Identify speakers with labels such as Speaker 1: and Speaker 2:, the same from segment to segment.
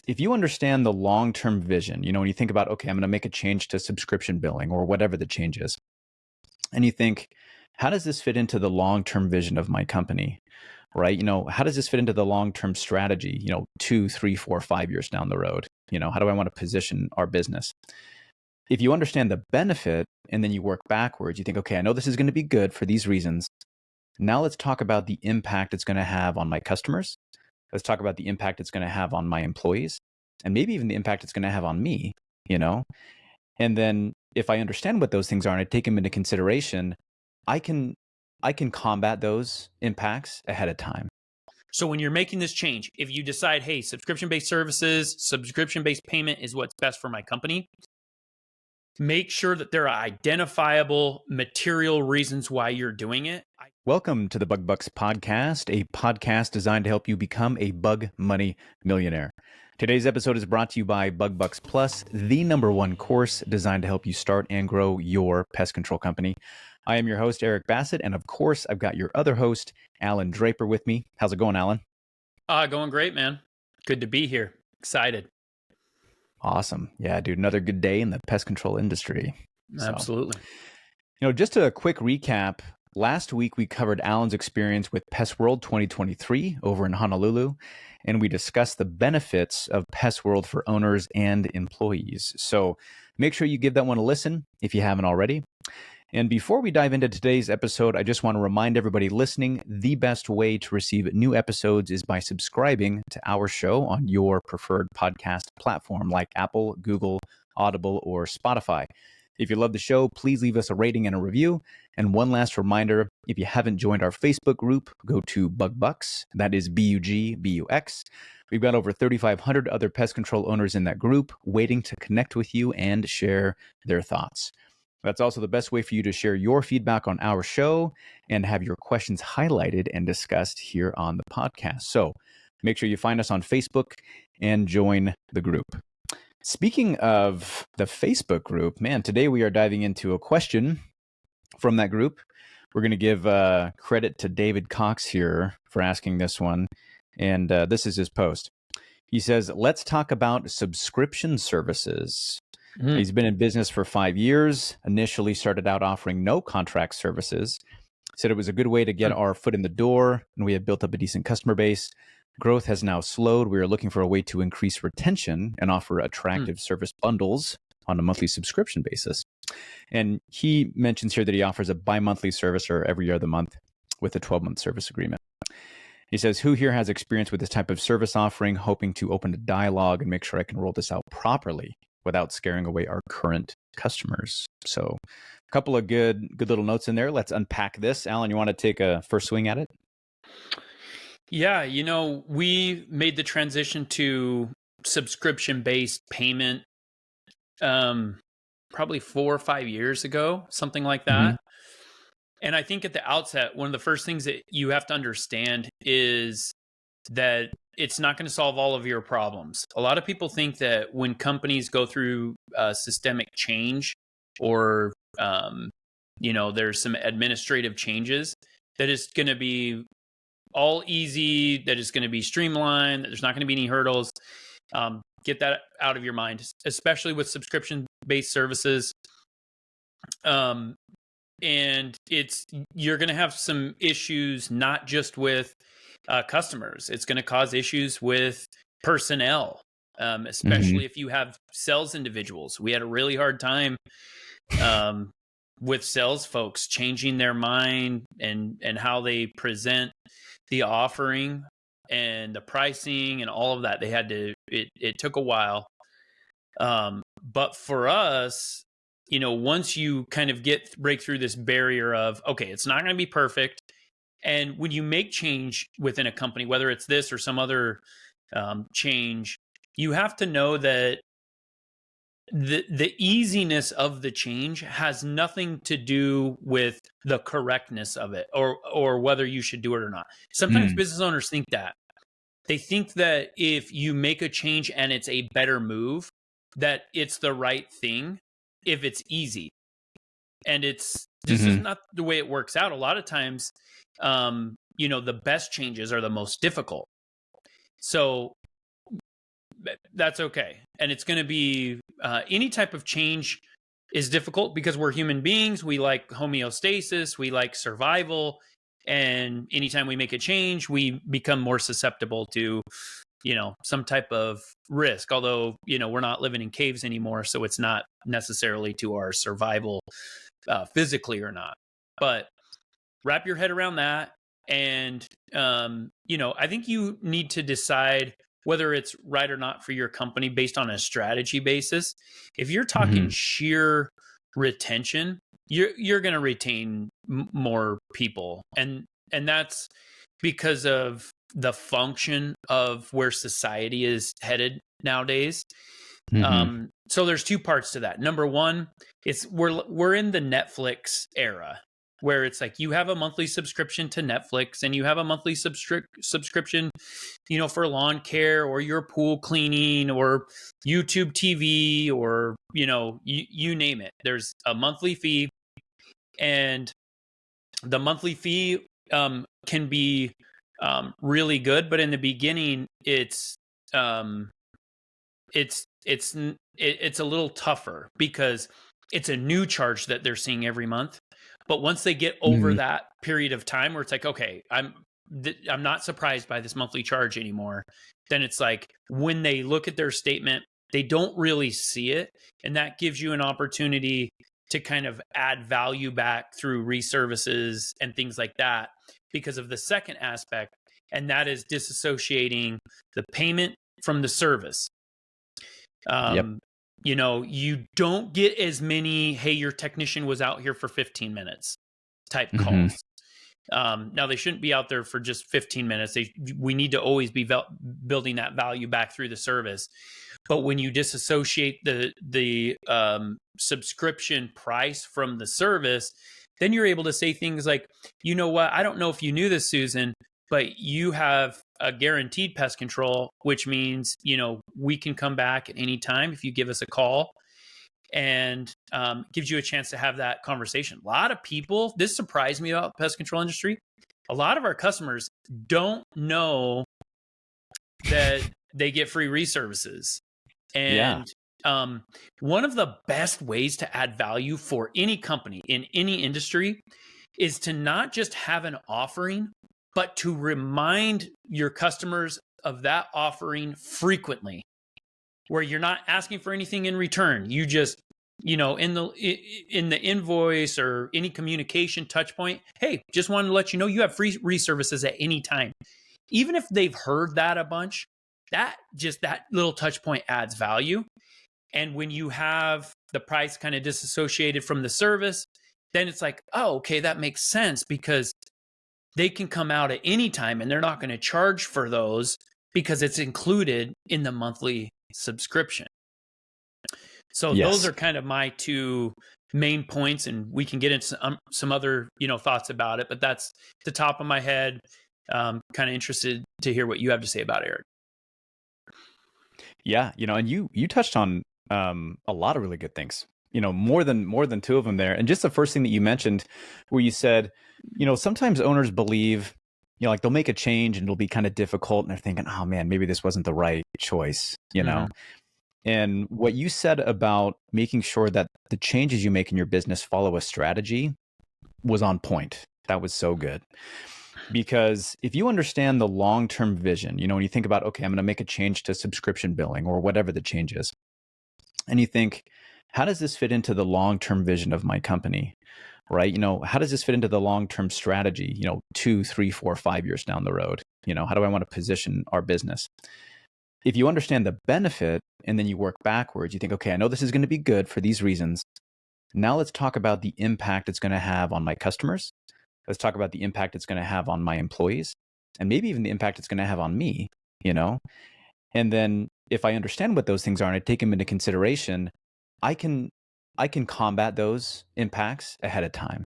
Speaker 1: if you understand the long-term vision, when you think about, okay, I'm going to make a change to subscription billing or whatever the change is, and you think, how does this fit into the long-term vision of my company? Right? How does this fit into the long-term strategy, 2, 3, 4, 5 years down the road? How do I want to position our business? If you understand the benefit and then you work backwards, you think, okay, I know this is going to be good for these reasons. Now let's talk about the impact it's going to have on my customers. Let's talk about the impact it's going to have on my employees, and maybe even the impact it's going to have on me, you know? And then if I understand what those things are and I take them into consideration, I can combat those impacts ahead of time.
Speaker 2: So when you're making this change, if you decide, hey, subscription-based services, subscription-based payment is what's best for my company, make sure that there are identifiable material reasons why you're doing it.
Speaker 1: Welcome to the Bug Bucks Podcast, a podcast designed to help you become a bug money millionaire. Today's episode is brought to you by Bug Bucks Plus, the #1 course designed to help you start and grow your pest control company. I am your host, Eric Bassett, and of course, I've got your other host, Alan Draper, with me. How's it going, Alan?
Speaker 2: Going great, man. Good to be here. Excited.
Speaker 1: Awesome. Yeah, dude, another good day in the pest control industry.
Speaker 2: Absolutely.
Speaker 1: Just a quick recap. Last week, we covered Alan's experience with Pest World 2023 over in Honolulu, and we discussed the benefits of Pest World for owners and employees. So make sure you give that one a listen if you haven't already. And before we dive into today's episode, I just want to remind everybody listening, the best way to receive new episodes is by subscribing to our show on your preferred podcast platform like Apple, Google, Audible, or Spotify. If you love the show, please leave us a rating and a review. And one last reminder, if you haven't joined our Facebook group, go to Bug Bucks. That is BUGBUX. We've got over 3,500 other pest control owners in that group waiting to connect with you and share their thoughts. That's also the best way for you to share your feedback on our show and have your questions highlighted and discussed here on the podcast. So make sure you find us on Facebook and join the group. Speaking of the Facebook group, man, today we are diving into a question from that group. We're going to give credit to David Cox here for asking this one. And this is his post. He says, let's talk about subscription services. He's been in business for 5 years, initially started out offering no contract services, said it was a good way to get our foot in the door, and we had built up a decent customer base. Growth has now slowed. We are looking for a way to increase retention and offer attractive service bundles on a monthly subscription basis. And he mentions here that he offers a bi-monthly service or every year of the month with a 12-month service agreement. He says, who here has experience with this type of service offering, hoping to open a dialogue and make sure I can roll this out properly without scaring away our current customers? So a couple of good little notes in there. Let's unpack this. Alan, you want to take a first swing at it?
Speaker 2: Yeah, we made the transition to subscription-based payment probably 4 or 5 years ago, something like that. And I think at the outset, one of the first things that you have to understand is that it's not going to solve all of your problems. A lot of people think that when companies go through systemic change or, there's some administrative changes, that it's going to be all easy, that it's going to be streamlined, that there's not going to be any hurdles. Get that out of your mind, especially with subscription-based services. And you're going to have some issues, not just with customers. It's going to cause issues with personnel, especially if you have sales individuals. We had a really hard time with sales folks changing their mind and how they present the offering and the pricing and all of that. They had to, it took a while. But for us, once you kind of break through this barrier of, okay, it's not going to be perfect. And when you make change within a company, whether it's this or some other change, you have to know that the easiness of the change has nothing to do with the correctness of it or whether you should do it or not. Sometimes business owners think that. They think that if you make a change and it's a better move, that it's the right thing if it's easy. And this is not the way it works out. A lot of times, the best changes are the most difficult. So that's okay. And it's going to be any type of change is difficult because we're human beings. We like homeostasis, we like survival. And anytime we make a change, we become more susceptible to, some type of risk. Although, we're not living in caves anymore, so it's not necessarily to our survival physically or not. But wrap your head around that. And, I think you need to decide whether it's right or not for your company based on a strategy basis. If you're talking sheer retention, you're going to retain more people. And that's because of the function of where society is headed nowadays. So there's two parts to that. Number one, we're in the Netflix era, where it's like you have a monthly subscription to Netflix and you have a monthly subscription, for lawn care or your pool cleaning or YouTube TV or, you name it. There's a monthly fee, and the monthly fee can be really good, but in the beginning, it's a little tougher because it's a new charge that they're seeing every month. But once they get over that period of time where it's like, okay, I'm not surprised by this monthly charge anymore, then it's like when they look at their statement, they don't really see it. And that gives you an opportunity to kind of add value back through reservices and things like that because of the second aspect. And that is disassociating the payment from the service. You don't get as many, hey, your technician was out here for 15 minutes type calls. Now, they shouldn't be out there for just 15 minutes. We need to always be building that value back through the service. But when you disassociate the subscription price from the service, then you're able to say things like, you know what, I don't know if you knew this, Susan, but you have a guaranteed pest control, which means, we can come back at any time if you give us a call, and gives you a chance to have that conversation. A lot of people, this surprised me about the pest control industry. A lot of our customers don't know that they get free reservices. And one of the best ways to add value for any company in any industry is to not just have an offering, but to remind your customers of that offering frequently, where you're not asking for anything in return. You just, in the invoice or any communication touch point, hey, just wanted to let you know you have free reservices at any time. Even if they've heard that a bunch, that little touch point adds value. And when you have the price kind of disassociated from the service, then it's like, oh, okay, that makes sense, because they can come out at any time and they're not going to charge for those because it's included in the monthly subscription. So those are kind of my two main points, and we can get into some other, thoughts about it, but that's the top of my head. Kind of interested to hear what you have to say about it, Eric.
Speaker 1: Yeah. And you touched on a lot of really good things, more than two of them there. And just the first thing that you mentioned, where you said, sometimes owners believe, like they'll make a change and it'll be kind of difficult, and they're thinking, oh man, maybe this wasn't the right choice, And what you said about making sure that the changes you make in your business follow a strategy was on point. That was so good. Because if you understand the long-term vision, when you think about, okay, I'm going to make a change to subscription billing or whatever the change is, and you think, how does this fit into the long-term vision of my company, right? How does this fit into the long-term strategy, 2, 3, 4, 5 years down the road? How do I want to position our business? If you understand the benefit and then you work backwards, you think, okay, I know this is going to be good for these reasons. Now let's talk about the impact it's going to have on my customers. Let's talk about the impact it's going to have on my employees, and maybe even the impact it's going to have on me, And then if I understand what those things are and I take them into consideration, I can combat those impacts ahead of time.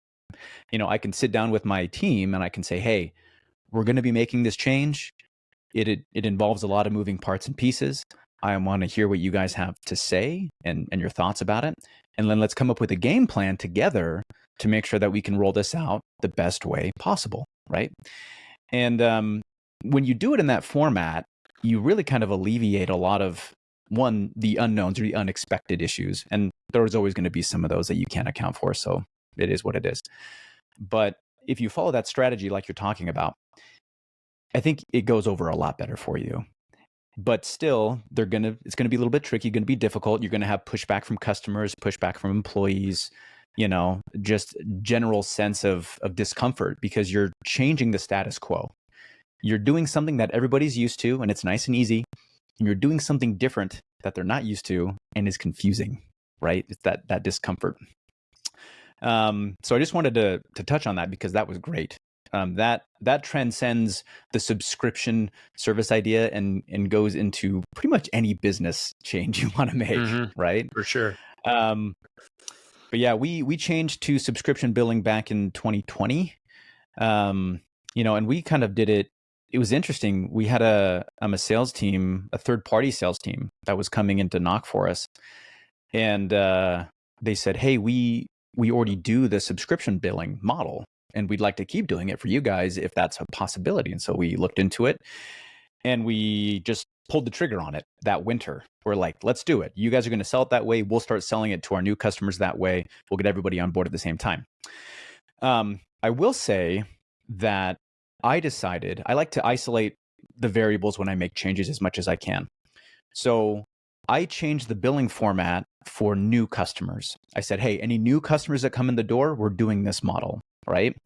Speaker 1: I can sit down with my team and I can say, hey, we're going to be making this change. It involves a lot of moving parts and pieces. I want to hear what you guys have to say and your thoughts about it. And then let's come up with a game plan together to make sure that we can roll this out the best way possible, right? And when you do it in that format, you really kind of alleviate a lot of, one, the unknowns or the unexpected issues. And there's always going to be some of those that you can't account for. So it is what it is. But if you follow that strategy like you're talking about, I think it goes over a lot better for you. But still, it's gonna be a little bit tricky, gonna be difficult. You're gonna have pushback from customers, pushback from employees, just general sense of discomfort because you're changing the status quo. You're doing something that everybody's used to and it's nice and easy. And you're doing something different that they're not used to and is confusing, right? It's that discomfort. So I just wanted to touch on that because that was great. That transcends the subscription service idea and goes into pretty much any business change you want to make, right?
Speaker 2: For sure.
Speaker 1: But yeah, we changed to subscription billing back in 2020. And we kind of did it. It was interesting. We had a sales team, a third-party sales team that was coming in to knock for us, and they said, "Hey, we already do the subscription billing model, and we'd like to keep doing it for you guys if that's a possibility." And so we looked into it and we just pulled the trigger on it that winter. We're like, let's do it. You guys are going to sell it that way. We'll start selling it to our new customers that way. We'll get everybody on board at the same time. I will say that I decided I like to isolate the variables when I make changes as much as I can. So I changed the billing format for new customers. I said, hey, any new customers that come in the door, we're doing this model, right?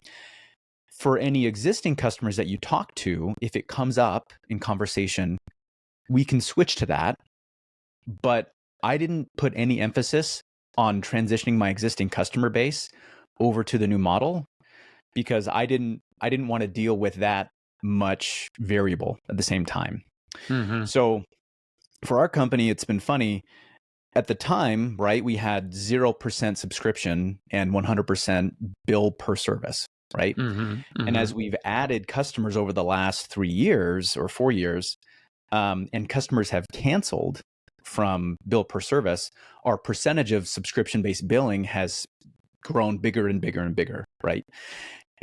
Speaker 1: For any existing customers that you talk to, if it comes up in conversation, we can switch to that. But I didn't put any emphasis on transitioning my existing customer base over to the new model because I didn't want to deal with that much variable at the same time. So for our company, it's been funny. At the time, right, we had 0% subscription and 100% bill per service, right? And as we've added customers over the last 3 years or 4 years, and customers have canceled from bill per service, our percentage of subscription-based billing has grown bigger and bigger and bigger, right?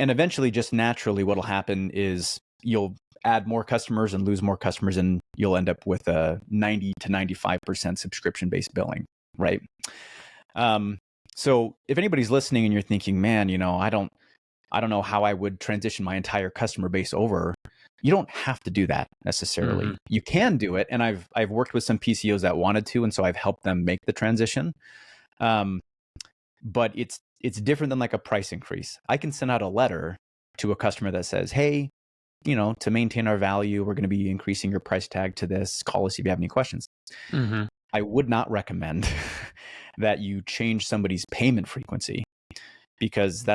Speaker 1: And eventually, just naturally, what'll happen is you'll add more customers and lose more customers, and you'll end up with a 90 to 95% subscription-based billing, right? So if anybody's listening and you're thinking, man, I don't know how I would transition my entire customer base over. You don't have to do that necessarily. You can do it, and I've worked with some PCOs that wanted to, and so I've helped them make the transition. But it's different than like a price increase. I can send out a letter to a customer that says, hey, to maintain our value, we're going to be increasing your price tag to this. Call us if you have any questions. I would not recommend that you change somebody's payment frequency because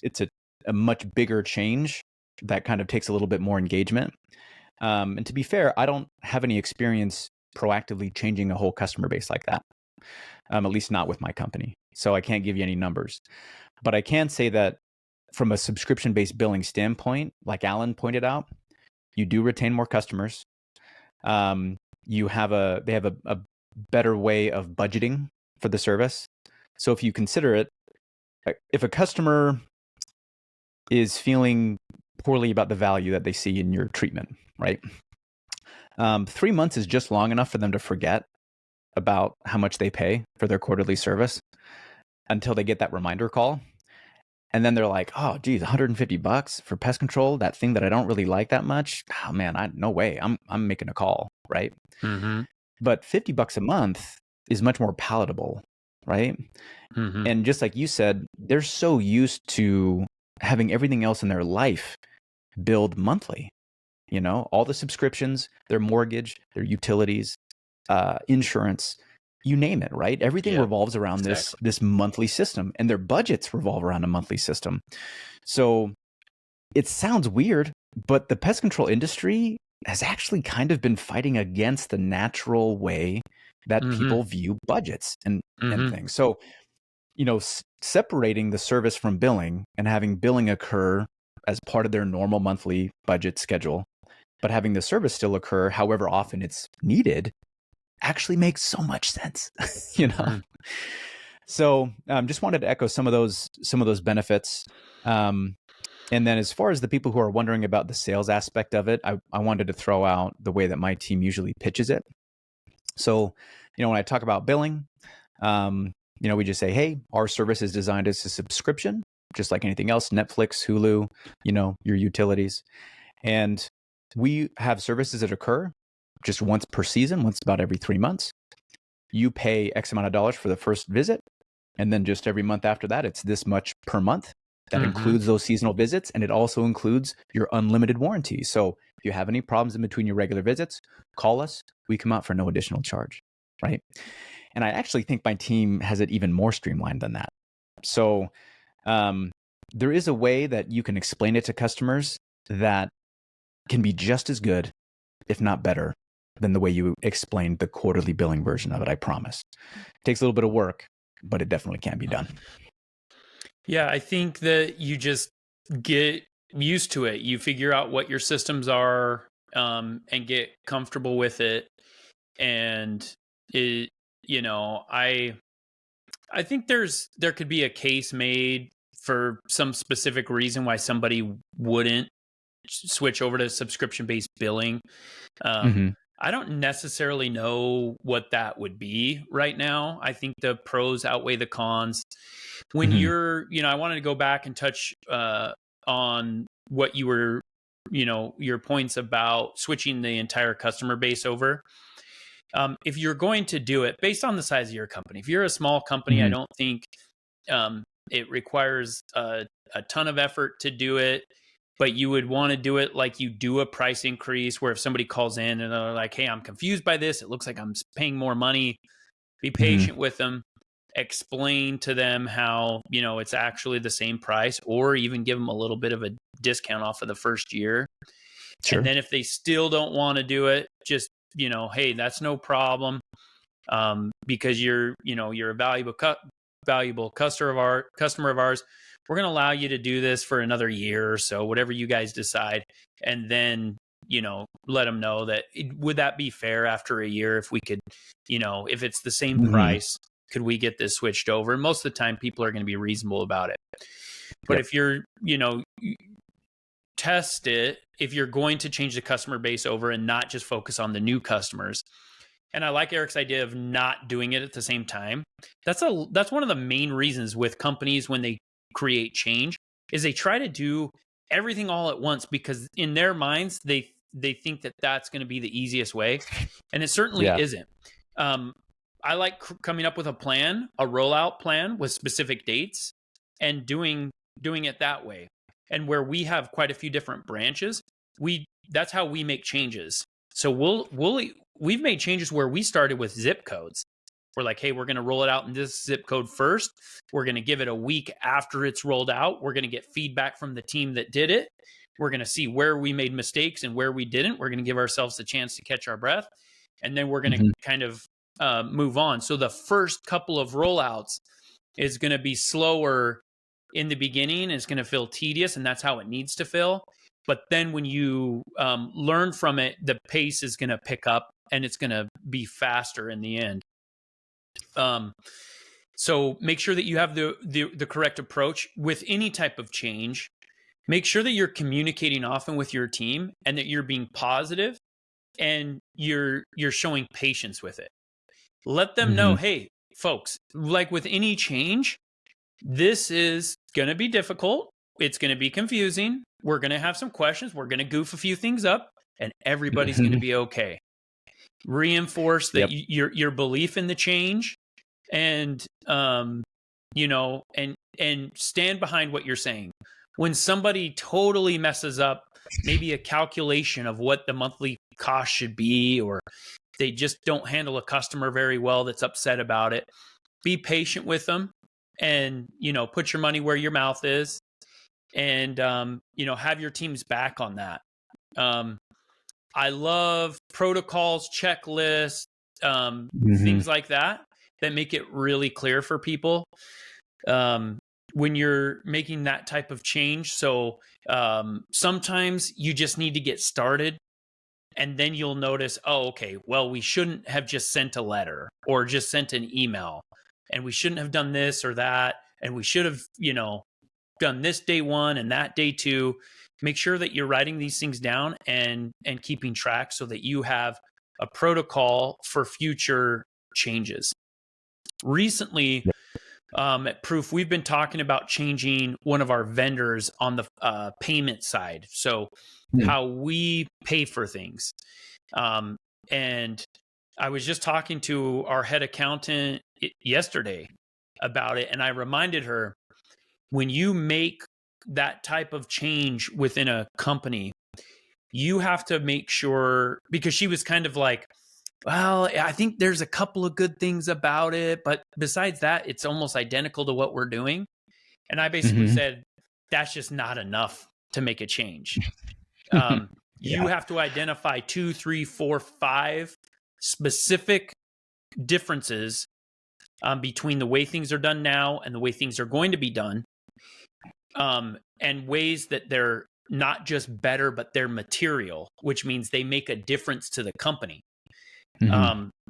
Speaker 1: it's a much bigger change that kind of takes a little bit more engagement. And to be fair, I don't have any experience proactively changing a whole customer base like that, at least not with my company. So I can't give you any numbers. But I can say that from a subscription-based billing standpoint, like Alan pointed out, you do retain more customers. They have a better way of budgeting for the service. So if you consider it, if a customer is feeling poorly about the value that they see in your treatment, right? 3 months is just long enough for them to forget about how much they pay for their quarterly service until they get that reminder call. And then they're like, oh, geez, $150 for pest control, that thing that I don't really like that much. Oh man, no way. I'm making a call, right? But $50 a month is much more palatable, right? And just like you said, they're so used to having everything else in their life billed monthly. All the subscriptions, their mortgage, their utilities, insurance, you name it, right? Everything revolves around this monthly system, and their budgets revolve around a monthly system. So it sounds weird, but the pest control industry has actually kind of been fighting against the natural way that people view budgets and things. So, separating the service from billing and having billing occur as part of their normal monthly budget schedule, but having the service still occur however often it's needed actually makes so much sense, So just wanted to echo some of those benefits. And then as far as the people who are wondering about the sales aspect of it, I wanted to throw out the way that my team usually pitches it. So, when I talk about billing, we just say, hey, our service is designed as a subscription, just like anything else, Netflix, Hulu, your utilities. And we have services that occur just once per season, once about every 3 months. You pay X amount of dollars for the first visit. And then just every month after that, it's this much per month. That includes those seasonal visits. And it also includes your unlimited warranty. So if you have any problems in between your regular visits, call us. We come out for no additional charge, right? And I actually think my team has it even more streamlined than that. So there is a way that you can explain it to customers that can be just as good, if not better, than the way you explained the quarterly billing version of it, I promise. It takes a little bit of work, but it definitely can be done.
Speaker 2: Yeah, I think that you just get used to it. You figure out what your systems are, and get comfortable with it. And it, I think there could be a case made for some specific reason why somebody wouldn't switch over to subscription-based billing. I don't necessarily know what that would be right now. I think the pros outweigh the cons. When you're, I wanted to go back and touch on what you were, your points about switching the entire customer base over. If you're going to do it based on the size of your company, if you're a small company, I don't think it requires a ton of effort to do it. But you would want to do it like you do a price increase, where if somebody calls in and they're like, hey, I'm confused by this, it looks like I'm paying more money, be patient with them, explain to them how, it's actually the same price, or even give them a little bit of a discount off of the first year. Sure. And then if they still don't want to do it, just, hey, that's no problem, because you're a valuable customer of ours. We're going to allow you to do this for another year or so, whatever you guys decide. And then, let them know that would that be fair after a year if we could, if it's the same price, could we get this switched over? And most of the time people are going to be reasonable about it. But if you're, test it, if you're going to change the customer base over and not just focus on the new customers. And I like Eric's idea of not doing it at the same time. That's one of the main reasons with companies when they create change is they try to do everything all at once, because in their minds they think that that's going to be the easiest way, and it certainly isn't. I like coming up with a rollout plan with specific dates, and doing it that way. And where we have quite a few different branches, that's how we make changes. So we've made changes where we started with zip codes. We're like, hey, we're going to roll it out in this zip code first. We're going to give it a week after it's rolled out. We're going to get feedback from the team that did it. We're going to see where we made mistakes and where we didn't. We're going to give ourselves a chance to catch our breath. And then we're going to kind of move on. So the first couple of rollouts is going to be slower in the beginning. It's going to feel tedious, and that's how it needs to feel. But then when you learn from it, the pace is going to pick up and it's going to be faster in the end. So make sure that you have the correct approach with any type of change. Make sure that you're communicating often with your team and that you're being positive and you're showing patience with it. Let them know, hey, folks, like with any change, this is going to be difficult. It's going to be confusing. We're going to have some questions. We're going to goof a few things up, and everybody's going to be okay. Reinforce that your belief in the change, and and stand behind what you're saying. When somebody totally messes up maybe a calculation of what the monthly cost should be, or they just don't handle a customer very well that's upset about it, be patient with them, and put your money where your mouth is, and have your team's back on that. I love protocols, checklists, things like that make it really clear for people when you're making that type of change. So sometimes you just need to get started, and then you'll notice, oh, okay, well, we shouldn't have just sent a letter or just sent an email, and we shouldn't have done this or that, and we should have, done this day one and that day two. Make sure that you're writing these things down and keeping track so that you have a protocol for future changes. Recently, at Proof, we've been talking about changing one of our vendors on the payment side. So how we pay for things. And I was just talking to our head accountant yesterday about it. And I reminded her, when you make that type of change within a company, you have to make sure, because she was kind of like, well, I think there's a couple of good things about it, but besides that, it's almost identical to what we're doing. And I basically said, that's just not enough to make a change. You have to identify 2, 3, 4, 5 specific differences between the way things are done now and the way things are going to be done, and ways that they're not just better, but they're material, which means they make a difference to the company.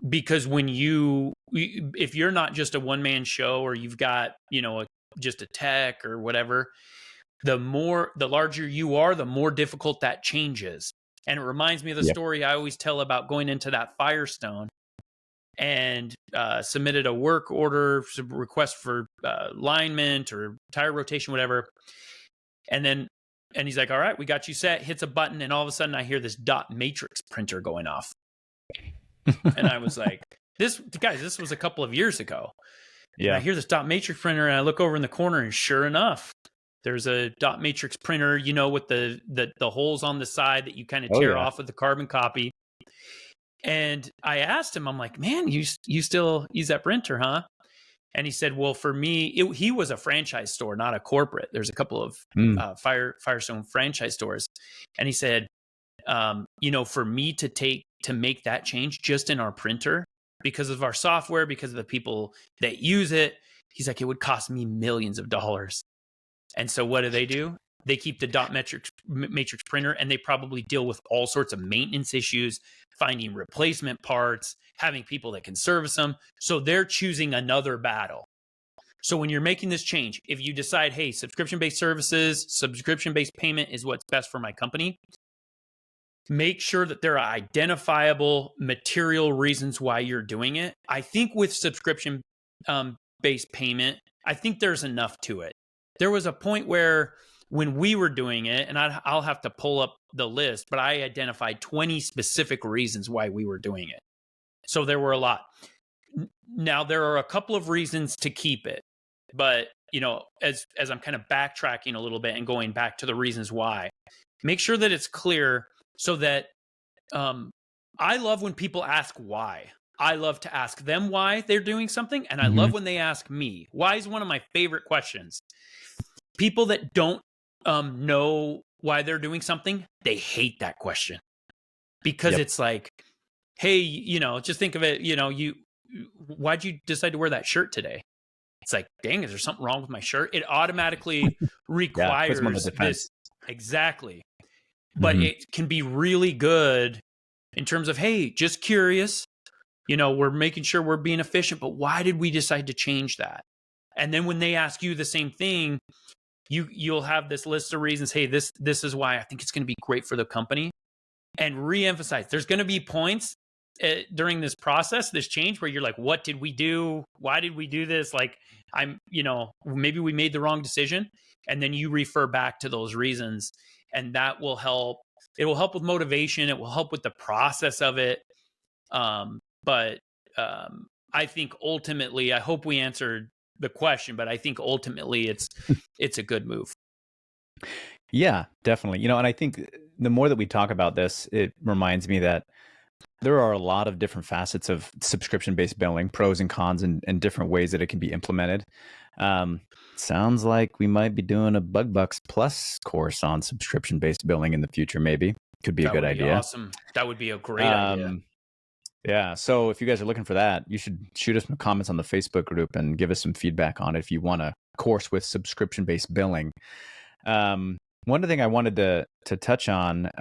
Speaker 2: Because when if you're not just a one-man show, or you've got, just a tech or whatever, the larger you are, the more difficult that change is. And it reminds me of the story I always tell about going into that Firestone and submitted a work order, request for alignment or tire rotation, whatever. And he's like, all right, we got you set, hits a button, and all of a sudden I hear this dot matrix printer going off. And I was like, this was a couple of years ago. Yeah. And I hear this dot matrix printer, and I look over in the corner, and sure enough, there's a dot matrix printer, with the holes on the side that you kind of tear off with the carbon copy. And I asked him, I'm like, man, you still use that printer, huh? And he said, well, for me, he was a franchise store, not a corporate. There's a couple of Firestone franchise stores. And he said, for me to make that change just in our printer, because of our software, because of the people that use it, he's like, it would cost me millions of dollars. And so what do? They keep the dot matrix printer, and they probably deal with all sorts of maintenance issues, finding replacement parts, having people that can service them. So they're choosing another battle. So when you're making this change, if you decide, hey, subscription-based services, subscription-based payment is what's best for my company, make sure that there are identifiable material reasons why you're doing it. I think with subscription-based payment, I think there's enough to it. There was a point where when we were doing it, and I'll have to pull up the list, but I identified 20 specific reasons why we were doing it. So there were a lot. Now, there are a couple of reasons to keep it, but as I'm kind of backtracking a little bit and going back to the reasons why, make sure that it's clear, so that I love when people ask why. I love to ask them why they're doing something, and I love when they ask me. Why is one of my favorite questions. People that don't know why they're doing something, they hate that question, because it's like, hey, just think of it, why'd you decide to wear that shirt today? It's like, dang, is there something wrong with my shirt? It automatically requires this. Exactly. But it can be really good in terms of, hey, just curious, we're making sure we're being efficient, but why did we decide to change that? And then when they ask you the same thing, you'll have this list of reasons. Hey, this is why I think it's going to be great for the company, and reemphasize. There's going to be points during this process, this change, where you're like, what did we do? Why did we do this? Like, maybe we made the wrong decision. And then you refer back to those reasons, and that will help. It will help with motivation. It will help with the process of it. But I think ultimately, I hope we answered the question, but I think ultimately it's a good move.
Speaker 1: Yeah, definitely. And I think the more that we talk about this, it reminds me that there are a lot of different facets of subscription-based billing, pros and cons, and different ways that it can be implemented. Sounds like we might be doing a Bug Bucks Plus course on subscription-based billing in the future. Maybe could be a good idea.
Speaker 2: Awesome. That would be a great idea.
Speaker 1: Yeah. So if you guys are looking for that, you should shoot us some comments on the Facebook group and give us some feedback on it if you want a course with subscription-based billing. One other thing I wanted to touch on,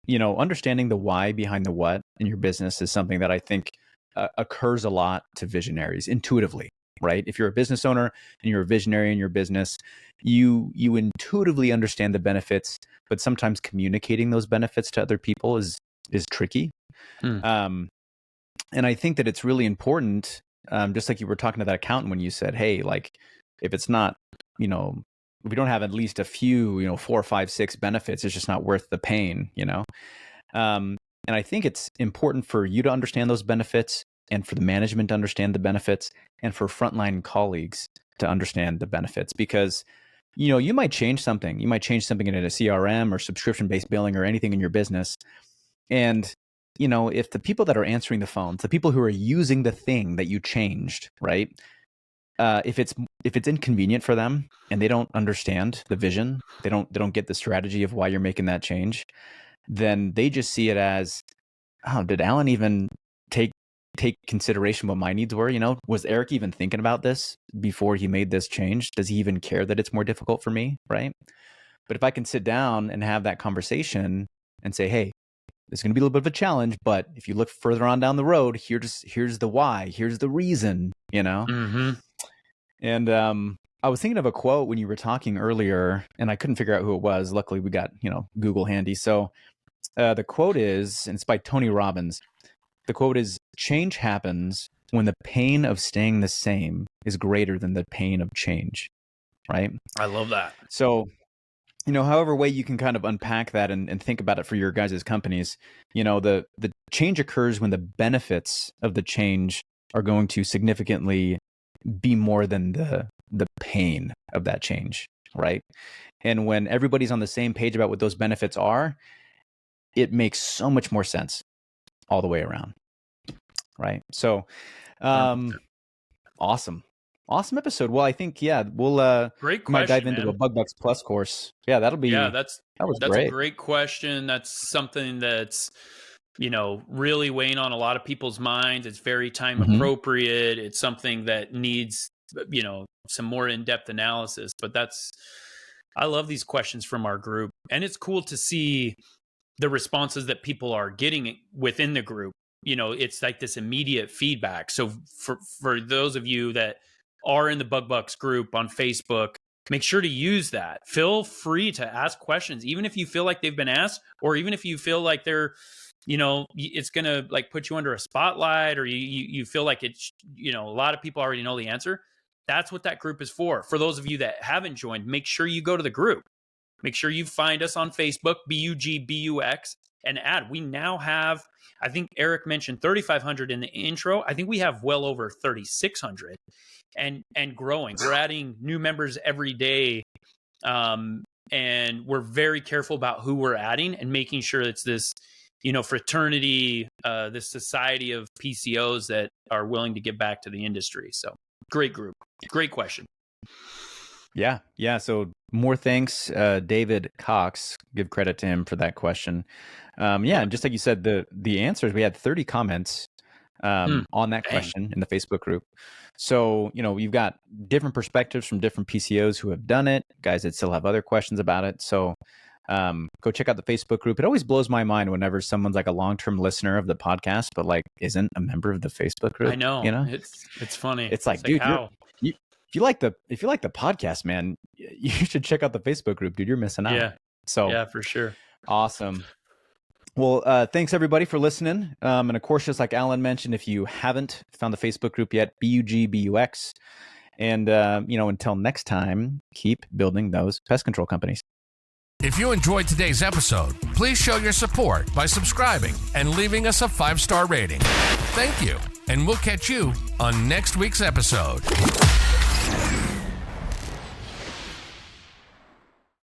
Speaker 1: understanding the why behind the what in your business is something that I think occurs a lot to visionaries intuitively. right? If you're a business owner and you're a visionary in your business, you intuitively understand the benefits, but sometimes communicating those benefits to other people is tricky. Um, and I think that it's really important, just like you were talking to that accountant when you said, hey, like if it's not, if we don't have at least a few, 4, 5, 6 benefits, it's just not worth the pain, and I think it's important for you to understand those benefits and for the management to understand the benefits and for frontline colleagues to understand the benefits, because, you might change something. You might change something in a CRM or subscription-based billing or anything in your business. And, if the people that are answering the phones, the people who are using the thing that you changed, right? If it's inconvenient for them and they don't understand the vision, they don't get the strategy of why you're making that change, then they just see it as, oh, did Alan even take consideration what my needs were? Was Eric even thinking about this before he made this change? Does he even care that it's more difficult for me, right? But if I can sit down and have that conversation and say, hey, it's going to be a little bit of a challenge, but if you look further on down the road, here's the why, here's the reason, And I was thinking of a quote when you were talking earlier, and I couldn't figure out who it was. Luckily, we got Google handy. So the quote is, and it's by Tony Robbins. The quote is, "Change happens when the pain of staying the same is greater than the pain of change." Right?
Speaker 2: I love that.
Speaker 1: So, however way you can kind of unpack that and think about it for your guys' companies, the change occurs when the benefits of the change are going to significantly be more than the pain of that change, right? And when everybody's on the same page about what those benefits are, it makes so much more sense all the way around, right? So, awesome episode. Well, I think we'll
Speaker 2: great question,
Speaker 1: might dive into a Bug Bucks Plus course. Yeah, that'll be
Speaker 2: that's
Speaker 1: great.
Speaker 2: A great question. That's something that's really weighing on a lot of people's minds. It's very time appropriate. It's something that needs some more in-depth analysis. But I love these questions from our group, and it's cool to see the responses that people are getting within the group. It's like this immediate feedback. So for those of you that are in the Bug Bucks group on Facebook, make sure to use that. Feel free to ask questions, even if you feel like they've been asked, or even if you feel like they're, it's going to like put you under a spotlight, or you feel like it's, a lot of people already know the answer. That's what that group is for. For those of you that haven't joined, make sure you go to the group. Make sure you find us on Facebook, BUGBUX, and add. We now have, I think Eric mentioned 3,500 in the intro. I think we have well over 3,600 and growing. We're adding new members every day. And we're very careful about who we're adding and making sure it's this, fraternity, this society of PCOs that are willing to give back to the industry. So great group. Great question.
Speaker 1: Yeah. So more thanks, David Cox. Give credit to him for that question. And just like you said, the answers, we had 30 comments on that question in the Facebook group. So, you've got different perspectives from different PCOs who have done it, guys that still have other questions about it. So go check out the Facebook group. It always blows my mind whenever someone's like a long-term listener of the podcast, but like isn't a member of the Facebook group.
Speaker 2: I know. It's funny.
Speaker 1: It's like, dude, if you like the podcast, man, you should check out the Facebook group, dude. You're missing out.
Speaker 2: Yeah, for sure.
Speaker 1: Awesome. Well, thanks everybody for listening. And of course, just like Alan mentioned, if you haven't found the Facebook group yet, BUGBUX. And, until next time, keep building those pest control companies.
Speaker 3: If you enjoyed today's episode, please show your support by subscribing and leaving us a 5-star rating. Thank you. And we'll catch you on next week's episode.